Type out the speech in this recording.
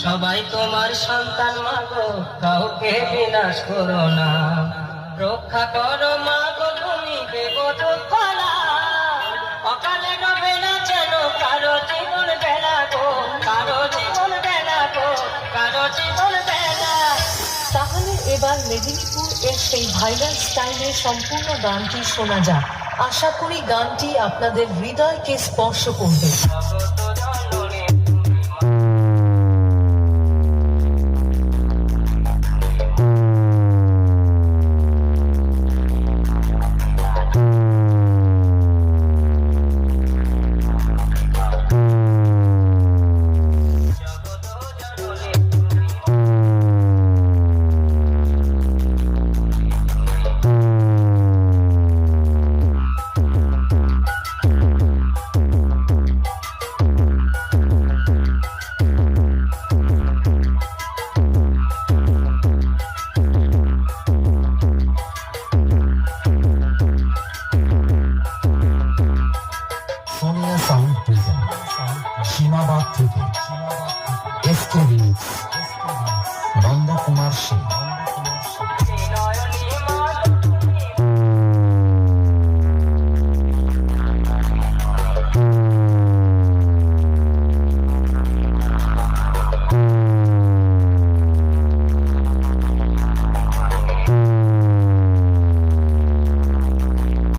সবাই তোমার সন্তান মাগো, কাউকে বিনাশ করো না। রক্ষা করো মাগো তুমি বিপদ ফলা, অকালে ডোবে না যেন কারো জীবন বেলা গো, কারো জীবন বেলা গো, কারো জীবন বেলা। তাহলে এবার মেদিনীপুর এর সেই ভাইরাল স্টাইলে সম্পূর্ণ গানটি শোনা যাক। আশা করি গানটি আপনাদের হৃদয়কে স্পর্শ করবে। সোনিয়া সাউন্ড প্রেজেন্ট সীমাবাদ থেকে এসকে লিরিক্স।